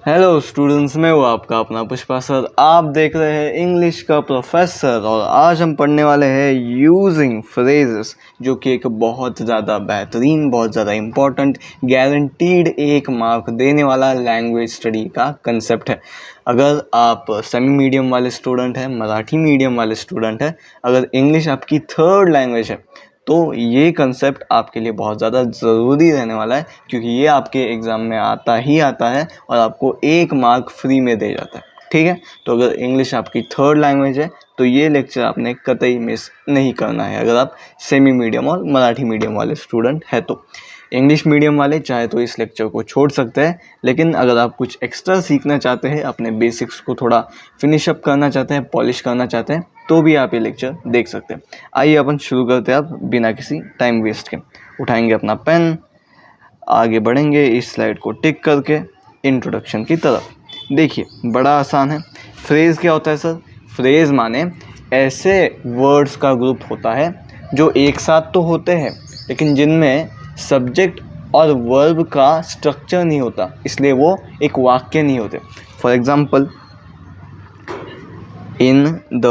Hello students, मैं हूँ आपका अपना पुष्पा सर। आप देख रहे हैं इंग्लिश का प्रोफेसर और आज हम पढ़ने वाले हैं यूजिंग फ्रेजेस, जो कि एक बहुत ज़्यादा बेहतरीन, बहुत ज़्यादा इम्पोर्टेंट, गारंटीड 1 मार्क देने वाला लैंग्वेज स्टडी का कंसेप्ट है। अगर आप सेमी मीडियम वाले स्टूडेंट हैं, मराठी मीडियम वाले स्टूडेंट हैं, अगर इंग्लिश आपकी थर्ड लैंग्वेज है तो ये कंसेप्ट आपके लिए बहुत ज़्यादा ज़रूरी रहने वाला है, क्योंकि ये आपके एग्ज़ाम में आता है और आपको 1 मार्क फ्री में दे जाता है। ठीक है, तो अगर इंग्लिश आपकी थर्ड लैंग्वेज है तो ये लेक्चर आपने कतई मिस नहीं करना है। अगर आप सेमी मीडियम और मराठी मीडियम वाले स्टूडेंट हैं तो इंग्लिश मीडियम वाले चाहे तो इस लेक्चर को छोड़ सकते हैं, लेकिन अगर आप कुछ एक्स्ट्रा सीखना चाहते हैं, अपने बेसिक्स को थोड़ा फिनिश अप करना चाहते हैं, पॉलिश करना चाहते हैं, तो भी आप ये लेक्चर देख सकते हैं। आइए अपन शुरू करते हैं। अब बिना किसी टाइम वेस्ट के उठाएंगे अपना पेन, आगे बढ़ेंगे इस स्लाइड को टिक करके इंट्रोडक्शन की तरफ। देखिए, बड़ा आसान है। फ्रेज़ क्या होता है सर? फ्रेज़ माने ऐसे वर्ड्स का ग्रुप होता है जो एक साथ तो होते हैं लेकिन जिनमें सब्जेक्ट और वर्ब का स्ट्रक्चर नहीं होता, इसलिए वो एक वाक्य नहीं होते। For example, in the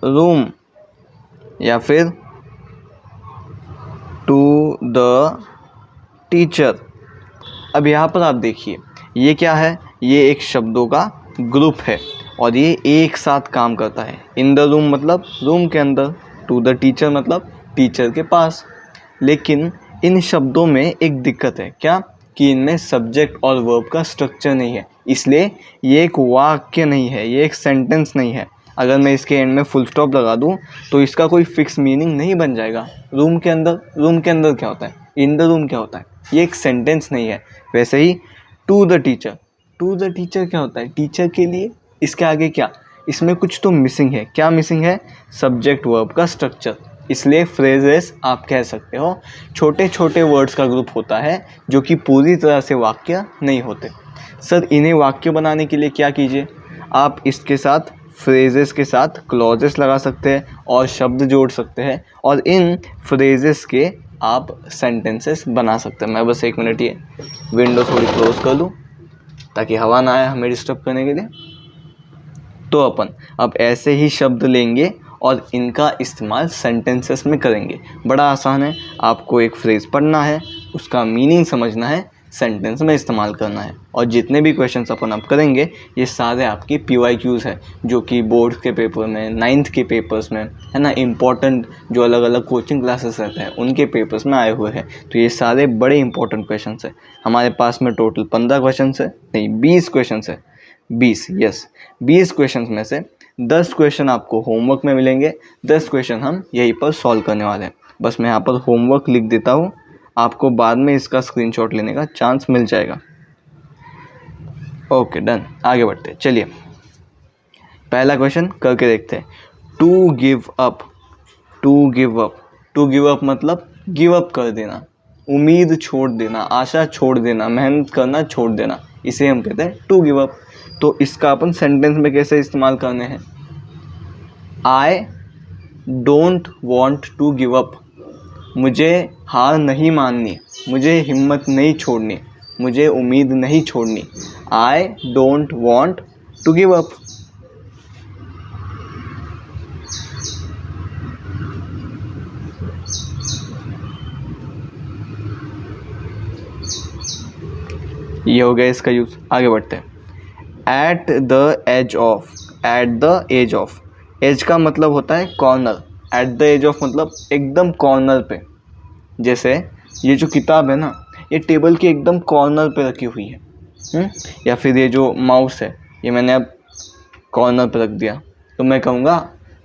room या फिर टू द टीचर। अब यहाँ पर आप देखिए, ये क्या है? ये एक शब्दों का ग्रुप है और ये एक साथ काम करता है। इन द रूम मतलब रूम के अंदर, टू द टीचर मतलब टीचर के पास। लेकिन इन शब्दों में एक दिक्कत है, क्या? कि इनमें सब्जेक्ट और वर्ब का स्ट्रक्चर नहीं है, इसलिए ये एक वाक्य नहीं है, ये एक सेंटेंस नहीं है। अगर मैं इसके एंड में फुल स्टॉप लगा दूं तो इसका कोई फिक्स मीनिंग नहीं बन जाएगा। रूम के अंदर क्या होता है? इन द रूम क्या होता है? ये एक सेंटेंस नहीं है। वैसे ही टू द टीचर क्या होता है? टीचर के लिए। इसके आगे क्या? इसमें कुछ तो मिसिंग है। क्या मिसिंग है? सब्जेक्ट वर्ब का स्ट्रक्चर। इसलिए फ्रेजेस आप कह सकते हो छोटे छोटे वर्ड्स का ग्रुप होता है जो कि पूरी तरह से वाक्य नहीं होते। सर, इन्हें वाक्य बनाने के लिए क्या कीजिए, आप इसके साथ फ्रेजेस के साथ क्लॉजेस लगा सकते हैं और शब्द जोड़ सकते हैं और इन फ्रेजेस के आप सेंटेंसेस बना सकते हैं। मैं बस 1 मिनट ये विंडो थोड़ी क्लोज कर लूँ ताकि हवा ना आए हमें डिस्टर्ब करने के लिए। तो अपन अब ऐसे ही शब्द लेंगे और इनका इस्तेमाल सेंटेंसेस में करेंगे। बड़ा आसान है, आपको एक फ्रेज़ पढ़ना है, उसका मीनिंग समझना है, सेंटेंस में इस्तेमाल करना है। और जितने भी क्वेश्चंस अपन अब करेंगे ये सारे आपके PYQs है, जो कि बोर्ड के पेपर में, 9th के पेपर्स में है ना, इम्पॉर्टेंट जो अलग अलग कोचिंग क्लासेस रहते हैं उनके पेपर्स में आए हुए हैं। तो ये सारे बड़े इंपॉर्टेंट क्वेश्चंस है। हमारे पास में टोटल 15 क्वेश्चन है, नहीं 20 क्वेश्चन है। 20 क्वेश्चंस में से 10 क्वेश्चन आपको होमवर्क में मिलेंगे, 10 क्वेश्चन हम यहीं पर सॉल्व करने वाले हैं। बस मैं यहाँ पर होमवर्क लिख देता हूँ, आपको बाद में इसका स्क्रीनशॉट लेने का चांस मिल जाएगा। Okay, done. आगे बढ़ते हैं। चलिए, पहला क्वेश्चन करके देखते हैं। टू गिव अप मतलब गिव अप कर देना, उम्मीद छोड़ देना, आशा छोड़ देना, मेहनत करना छोड़ देना, इसे हम कहते हैं टू गिव अप। तो इसका अपन सेंटेंस में कैसे इस्तेमाल करने हैं? I don't want to give up, मुझे हार नहीं माननी, मुझे हिम्मत नहीं छोड़नी, मुझे उम्मीद नहीं छोड़नी। I don't want to give up. ये हो गया इसका यूज। आगे बढ़ते हैं। At the edge of, edge का मतलब होता है corner, at the edge of मतलब एकदम कॉर्नर पे। जैसे ये जो किताब है ना, ये टेबल के एकदम कॉर्नर पे रखी हुई है, या फिर ये जो माउस है ये मैंने अब कॉर्नर पे रख दिया, तो मैं कहूँगा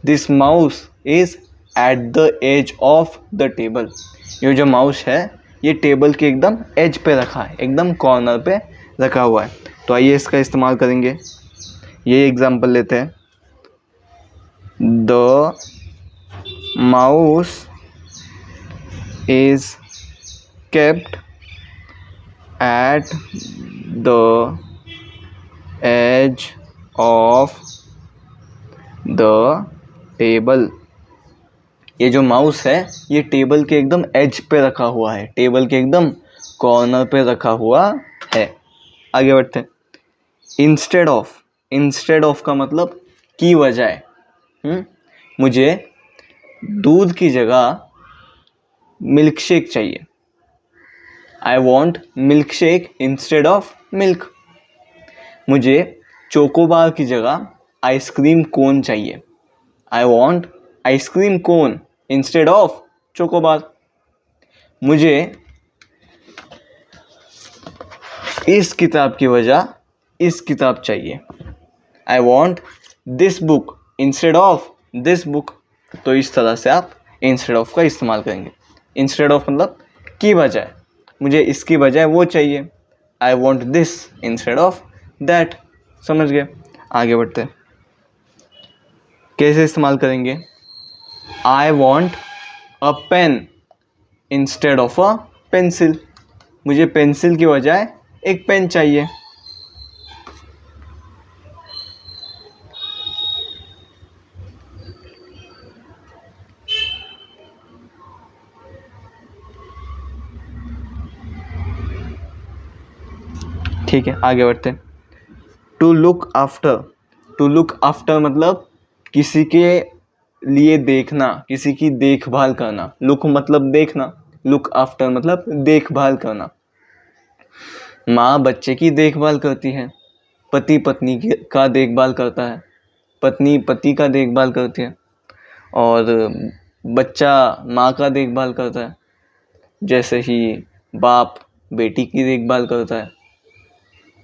this mouse is at the edge of the table. ये जो माउस है ये टेबल के एकदम एज पे रखा है, एकदम कॉर्नर पे रखा हुआ है। तो आइए इसका इस्तेमाल करेंगे। ये एग्जांपल लेते हैं। The mouse is kept at the edge of the table. ये जो माउस है ये टेबल के एकदम एज पे रखा हुआ है, टेबल के एकदम कॉर्नर पे रखा हुआ है। आगे बढ़ते हैं। इंस्टेड ऑफ का मतलब की बजाय। मुझे दूध की जगह मिल्क शेक चाहिए। I want milk shake instead of milk. मुझे चोकोबार की जगह आइसक्रीम कोन चाहिए। I want ice cream cone instead of chocobar. मुझे इस किताब की वजह इस किताब चाहिए। I want this book instead of this book. तो इस तरह से आप इंस्टेड ऑफ का इस्तेमाल करेंगे। इंस्टेड ऑफ मतलब की बजाय, मुझे इसकी बजाय वो चाहिए। I want this instead of that. समझ गए? आगे बढ़ते हैं। कैसे इस्तेमाल करेंगे? I want a pen instead of a pencil. मुझे पेंसिल की बजाय एक पेन चाहिए। ठीक है, आगे बढ़ते हैं। टू लुक आफ्टर मतलब किसी के लिए देखना, किसी की देखभाल करना। लुक मतलब देखना, लुक आफ्टर मतलब देखभाल करना। माँ बच्चे की देखभाल करती है, पति पत्नी का देखभाल करता है, पत्नी पति का देखभाल करती है, और बच्चा माँ का देखभाल करता है। जैसे ही बाप बेटी की देखभाल करता है।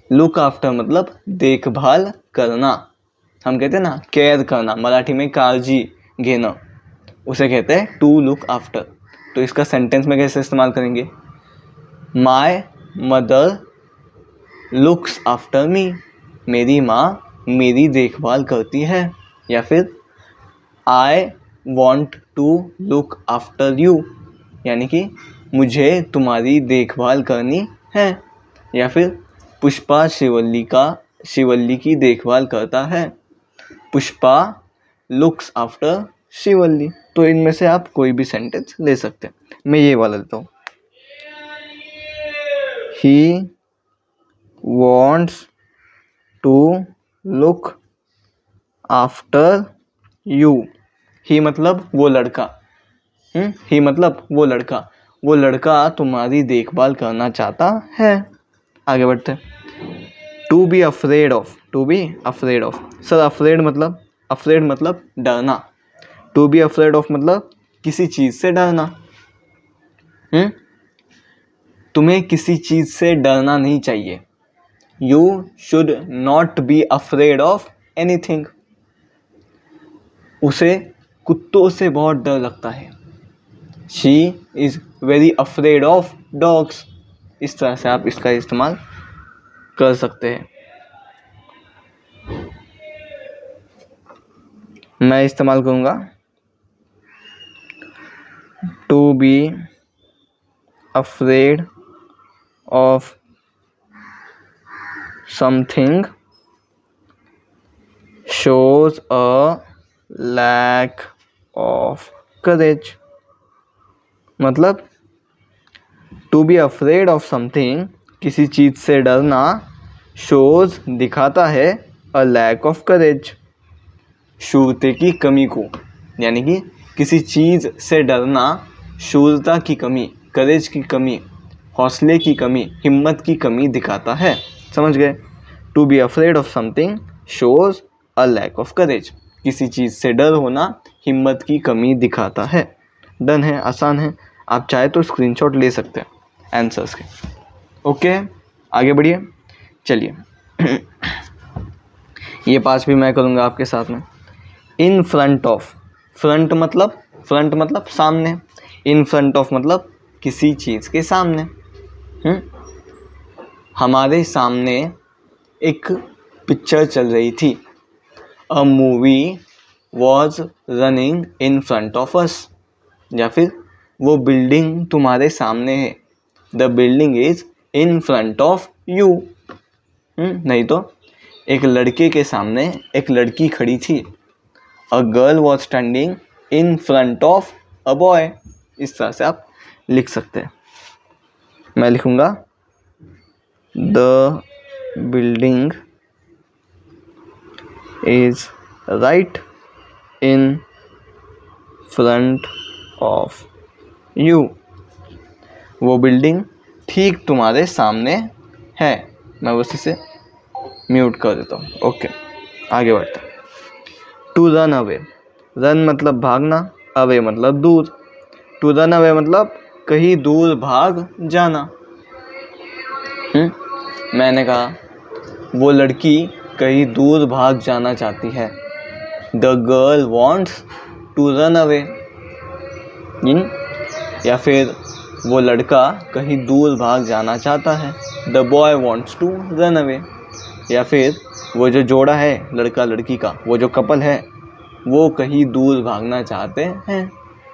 लुक आफ्टर मतलब देखभाल करना। हम कहते हैं ना केयर करना, मराठी में काळजी घेना, उसे कहते हैं टू लुक आफ्टर। तो इसका सेंटेंस में कैसे इस्तेमाल करेंगे? My mother looks after me. मेरी माँ मेरी देखभाल करती है। या फिर I want to look after you, यानी कि मुझे तुम्हारी देखभाल करनी है। या फिर पुष्पा शिवल्ली की देखभाल करता है। पुष्पा लुक्स आफ्टर शिवल्ली। तो इनमें से आप कोई भी सेंटेंस ले सकते हैं। मैं ये वाला लेता हूँ। He wants to look after you. He मतलब वो लड़का। ही मतलब वो लड़का तुम्हारी देखभाल करना चाहता है। आगे बढ़ते हैं। To be afraid of. Sir afraid मतलब डरना। टू बी अफ्रेड ऑफ मतलब किसी चीज से डरना। तुम्हें किसी चीज से डरना नहीं चाहिए। You should not be afraid of anything. उसे कुत्तों से बहुत डर लगता है। She is very afraid of dogs. इस तरह से आप इसका इस्तेमाल कर सकते हैं। मैं इस्तेमाल करूँगा to be afraid of something shows a lack of courage। मतलब to be afraid of something किसी चीज से डरना, शोज दिखाता है अ लैक ऑफ करेज शूरते की कमी को। यानी कि किसी चीज से डरना शूरता की कमी, करेज की कमी, हौसले की कमी, हिम्मत की कमी दिखाता है। समझ गए? To be afraid of something shows a lack of courage. किसी चीज़ से डर होना हिम्मत की कमी दिखाता है। डन है, आसान है। आप चाहे तो स्क्रीनशॉट ले सकते हैं आंसर्स के। ओके, आगे बढ़िए। चलिए ये पांच भी मैं करूँगा आपके साथ में। इन फ्रंट ऑफ, फ्रंट मतलब सामने। इन फ्रंट ऑफ मतलब किसी चीज़ के सामने। हमारे सामने एक पिक्चर चल रही थी। A movie was running in front of us. या फिर वो बिल्डिंग तुम्हारे सामने है। The building is in front of you. नहीं तो एक लड़के के सामने एक लड़की खड़ी थी। A girl was standing in front of a boy. इस तरह से आप लिख सकते हैं। मैं लिखूँगा the building is right in front of you. वो बिल्डिंग ठीक तुम्हारे सामने है। मैं बस इसे म्यूट कर देता हूँ। ओके, आगे बढ़ते हैं। टू रन अवे, रन मतलब भागना, अवे मतलब दूर। टू रन अवे मतलब कहीं दूर भाग जाना। मैंने कहा वो लड़की कहीं दूर भाग जाना चाहती है। The girl wants to run away. या फिर वो लड़का कहीं दूर भाग जाना चाहता है। The boy wants to run away. या फिर वो जो जोड़ा है लड़का लड़की का, वो जो कपल है, वो कहीं दूर भागना चाहते हैं।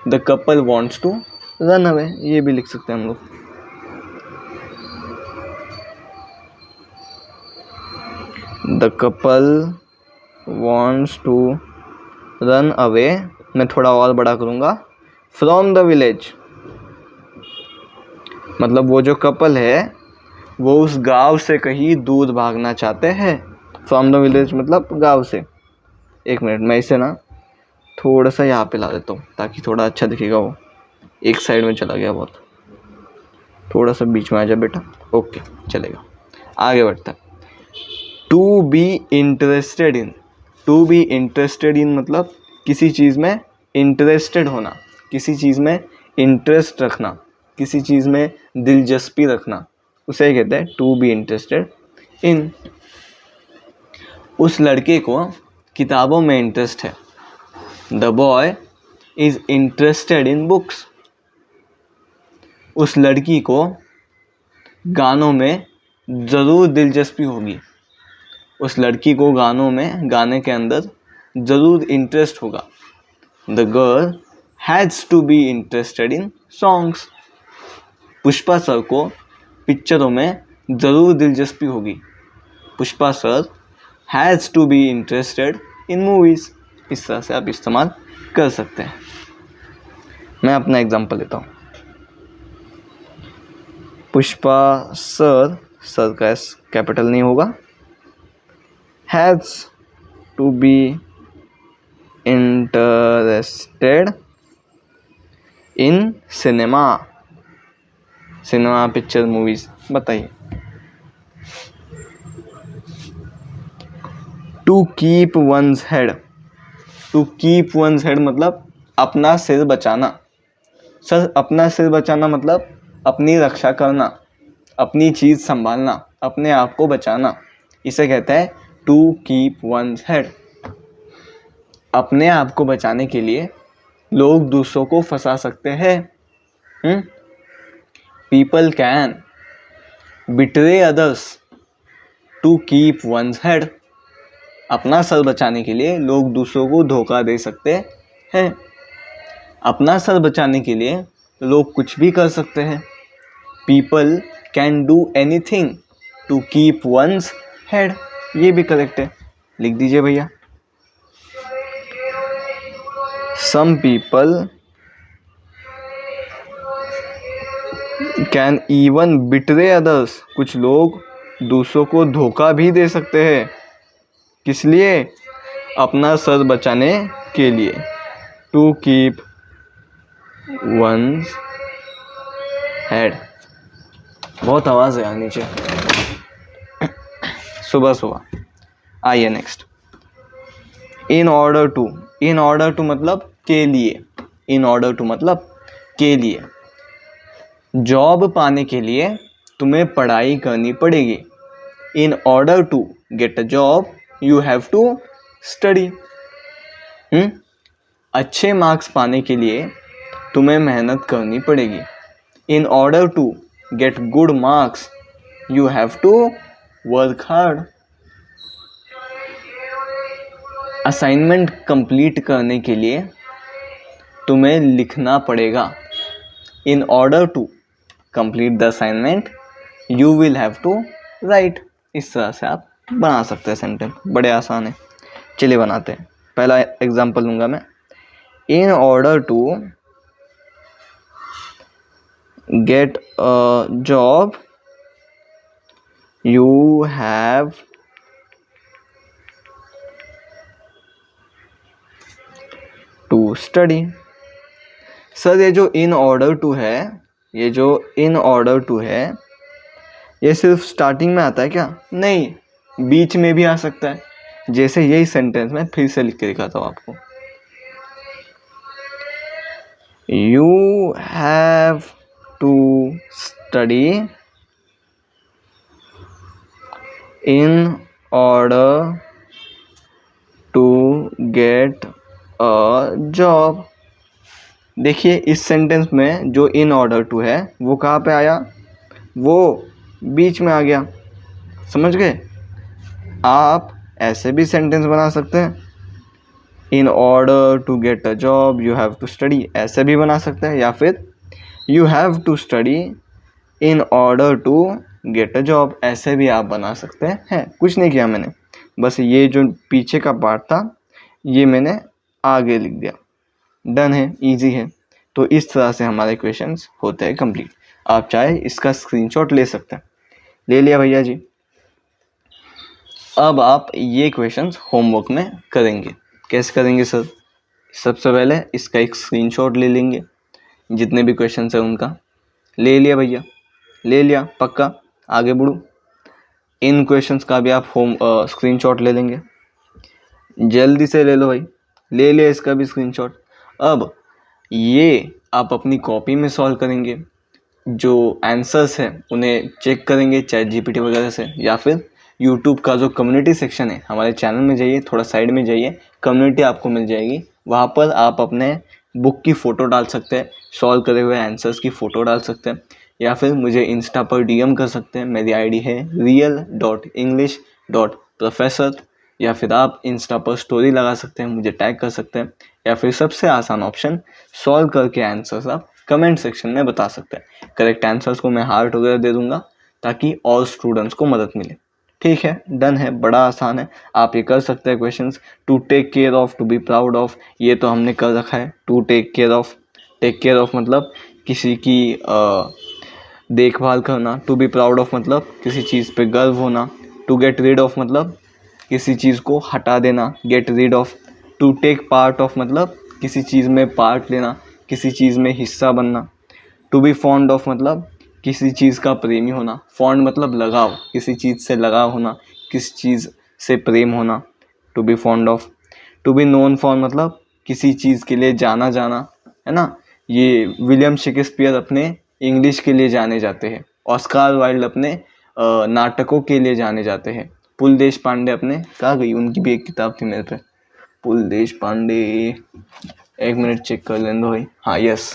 The couple wants to run away, ये भी लिख सकते हैं हम लोग। The couple wants to run away, मैं थोड़ा और बड़ा करूँगा, फ्रॉम द विलेज। मतलब वो जो कपल है वो उस गांव से कहीं दूर भागना चाहते हैं। फ्रॉम द विलेज मतलब गांव से। एक मिनट, मैं इसे ना थोड़ा सा यहाँ पे ला देता हूँ ताकि थोड़ा अच्छा दिखेगा। वो एक साइड में चला गया बहुत, थोड़ा सा बीच में आ जा बेटा। ओके, चलेगा। आगे बढ़ता है। To be interested in, to be interested in मतलब किसी चीज़ में इंटरेस्टेड होना, किसी चीज़ में इंटरेस्ट रखना, किसी चीज़ में दिलचस्पी रखना, उसे कहते हैं टू बी इंटरेस्टेड इन। उस लड़के को किताबों में इंटरेस्ट है। The boy is interested in books. उस लड़की को गानों में ज़रूर दिलचस्पी होगी। उस लड़की को गानों में, गाने के अंदर ज़रूर इंटरेस्ट होगा। The girl has to be interested in songs. Pushpa sir को पिक्चरों में ज़रूर दिलचस्पी होगी। Pushpa sir has to be interested in movies. इस तरह से आप इस्तेमाल कर सकते हैं। मैं अपना एग्जांपल लेता हूँ। पुष्पा सर, सर का एस कैपिटल नहीं होगा, has to be interested in cinema. Cinema, picture, movies, बताइए। To keep one's head, to keep one's head मतलब अपना सिर बचाना। सर, अपना सिर बचाना मतलब अपनी रक्षा करना, अपनी चीज़ संभालना, अपने आप को बचाना। इसे कहते हैं टू कीप वंस हेड। अपने आप को बचाने के लिए लोग दूसरों को फंसा सकते हैं। People can betray others to keep one's head. अपना सर बचाने के लिए लोग दूसरों को धोखा दे सकते हैं। अपना सर बचाने के लिए लोग कुछ भी कर सकते हैं। People can do anything to keep one's head, ये भी करेक्ट है, लिख दीजिए भैया। Some people can even betray others, कुछ लोग दूसरों को धोखा भी दे सकते हैं। किस लिए? अपना सर बचाने के लिए। To keep one's head. बहुत आवाज़ है यहाँ नीचे सुबह सुबह। आइए next. In order to, in order to मतलब के लिए। इन ऑर्डर टू मतलब के लिए। जॉब पाने के लिए तुम्हें पढ़ाई करनी पड़ेगी। In order to get a job you have to study. अच्छे मार्क्स पाने के लिए तुम्हें मेहनत करनी पड़ेगी। In order to get good marks you have to work hard. Assignment complete करने के लिए तुम्हें लिखना पड़ेगा। In order to complete the assignment you will have to write. इस तरह से आप बना सकते हैं सेंटेंस, बड़े आसान है। चलिए बनाते हैं। पहला एग्जांपल लूँगा मैं। In order to get a job you have study. Sir ये जो इन ऑर्डर टू है, ये जो इन ऑर्डर टू है, ये सिर्फ स्टार्टिंग में आता है क्या? नहीं, बीच में भी आ सकता है। जैसे यही सेंटेंस मैं फिर से लिख के दिखाता हूँ आपको। You have to study in order to get a job. देखिए इस सेंटेंस में जो इन ऑर्डर टू है वो कहाँ पे आया? वो बीच में आ गया। समझ गए? आप ऐसे भी सेंटेंस बना सकते हैं, in order to get a job you have to study, ऐसे भी बना सकते हैं, या फिर you have to study in order to get a job, ऐसे भी आप बना सकते हैं। कुछ नहीं किया मैंने, बस ये जो पीछे का पार्ट था ये मैंने आगे लिख दिया। डन है, इजी है। तो इस तरह से हमारे क्वेश्चंस होते हैं कंप्लीट। आप चाहे इसका स्क्रीनशॉट ले सकते हैं। ले लिया भैया जी। अब आप ये क्वेश्चंस होमवर्क में करेंगे। कैसे करेंगे सर? सबसे पहले इसका एक स्क्रीनशॉट ले लेंगे, जितने भी क्वेश्चंस हैं उनका। ले लिया भैया? ले लिया पक्का? आगे बढ़ूँ? इन क्वेश्चंस का भी आप स्क्रीनशॉट ले लेंगे। जल्दी से ले लो भाई। ले लिया इसका भी स्क्रीनशॉट। अब ये आप अपनी कॉपी में सॉल्व करेंगे। जो आंसर्स हैं उन्हें चेक करेंगे चैट जीपीटी वगैरह से, या फिर यूट्यूब का जो कम्युनिटी सेक्शन है हमारे चैनल में जाइए, थोड़ा साइड में जाइए, कम्युनिटी आपको मिल जाएगी। वहाँ पर आप अपने बुक की फ़ोटो डाल सकते हैं, सॉल्व करे हुए आंसर्स की फ़ोटो डाल सकते हैं, या फिर मुझे इंस्टा पर डीएम कर सकते हैं। मेरी आईडी है real.english.professor, या फिर आप इंस्टा पर स्टोरी लगा सकते हैं, मुझे टैग कर सकते हैं, या फिर सबसे आसान ऑप्शन सॉल्व करके आंसर्स आप कमेंट सेक्शन में बता सकते हैं। करेक्ट आंसर्स को मैं हार्ट वगैरह दे दूंगा ताकि और स्टूडेंट्स को मदद मिले। ठीक है, डन है, बड़ा आसान है, आप ये कर सकते हैं questions. To take care of, to be proud of, ये तो हमने कर रखा है। To take care of, take care of मतलब किसी की देखभाल करना। टू बी प्राउड ऑफ मतलब किसी चीज़ पे गर्व होना। टू गेट रीड ऑफ मतलब किसी चीज़ को हटा देना, get rid of. To take part of मतलब किसी चीज़ में पार्ट लेना, किसी चीज़ में हिस्सा बनना। टू बी फॉन्ड ऑफ मतलब किसी चीज़ का प्रेमी होना। फॉन्ड मतलब लगाव, किसी चीज़ से लगाव होना, किसी चीज़ से प्रेम होना। To be fond of. To be known for मतलब किसी चीज़ के लिए जाना जाना, है ना। ये विलियम शेक्सपियर अपने इंग्लिश के लिए जाने जाते हैं। ऑस्कार वाइल्ड अपने नाटकों के लिए जाने जाते हैं। पुल देश पांडे अपने, कहाँ गई, उनकी भी एक किताब थी मेरे पे, पुल देश पांडे, एक मिनट चेक कर लें दो भाई। हाँ यस,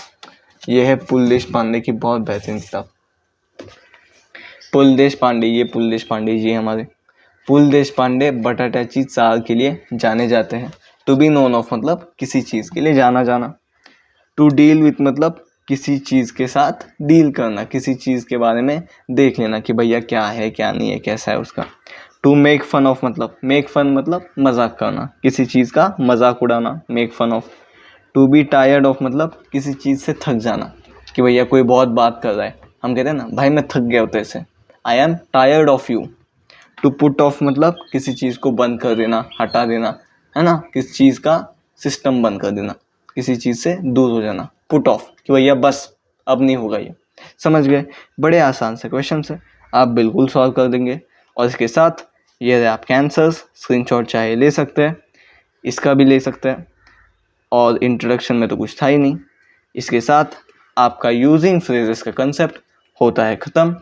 ये है पुल देश पांडे की बहुत बेहतरीन किताब, पुल देश पांडे। ये पुल देश पांडे जी हमारे। पुल देश पांडे बटाटाची चार के लिए जाने जाते हैं। टू बी नोन ऑफ मतलब किसी चीज़ के लिए जाना जाना। टू डील विथ मतलब किसी चीज़ के साथ डील करना, किसी चीज़ के बारे में देख लेना कि भैया क्या है क्या नहीं है, कैसा है उसका। टू मेक फन ऑफ मतलब, मेक फन मतलब मजाक करना, किसी चीज़ का मजाक उड़ाना, make fun of. To be tired of मतलब किसी चीज़ से थक जाना, कि भैया कोई बहुत बात कर रहा है, हम कहते हैं ना भाई मैं थक गया होते से, I am tired of you. To put off मतलब किसी चीज़ को बंद कर देना, हटा देना, है ना, किसी चीज़ का सिस्टम बंद कर देना, किसी चीज़ से दूर हो जाना। पुट ऑफ कि भैया बस अब नहीं होगा ये। समझ गए? बड़े आसान से क्वेश्चन है, आप बिल्कुल सॉल्व कर देंगे। और इसके साथ ये आपके आंसर्स, स्क्रीनशॉट चाहे ले सकते हैं, इसका भी ले सकते हैं, और इंट्रोडक्शन में तो कुछ था ही नहीं। इसके साथ आपका यूजिंग फ्रेजेस का कंसेप्ट होता है ख़त्म।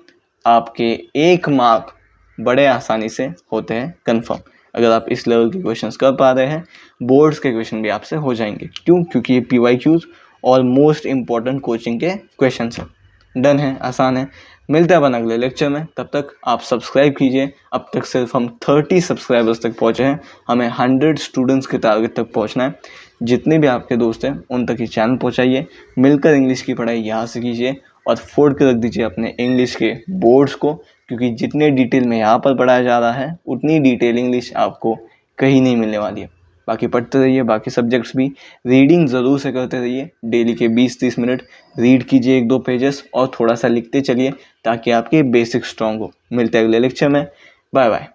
आपके 1 मार्क बड़े आसानी से होते हैं कंफर्म। अगर आप इस लेवल के क्वेश्चंस कर पा रहे हैं, बोर्ड्स के क्वेश्चन भी आपसे हो जाएंगे। क्यों? क्योंकि ये PYQs और मोस्ट इम्पॉर्टेंट कोचिंग के क्वेश्चंस हैं। डन है, आसान है। मिलते हैं अपन अगले लेक्चर में, तब तक आप सब्सक्राइब कीजिए। अब तक सिर्फ हम 30 सब्सक्राइबर्स तक पहुँचे हैं, हमें 100 स्टूडेंट्स के टारगेट तक पहुँचना है। जितने भी आपके दोस्त हैं उन तक ये चैनल पहुँचाइए। मिलकर इंग्लिश की पढ़ाई यहाँ से कीजिए और फोड़ के रख दीजिए अपने इंग्लिश के बोर्ड्स को, क्योंकि जितने डिटेल में यहाँ पर पढ़ाया जा रहा है उतनी डिटेल इंग्लिश आपको कहीं नहीं मिलने वाली है। बाकी पढ़ते रहिए, बाकी सब्जेक्ट्स भी रीडिंग ज़रूर से करते रहिए। डेली के 20-30 मिनट रीड कीजिए 1-2 पेजेस और थोड़ा सा लिखते चलिए ताकि आपके बेसिक स्ट्रॉन्ग हो। मिलते हैं अगले लेक्चर में। Bye bye.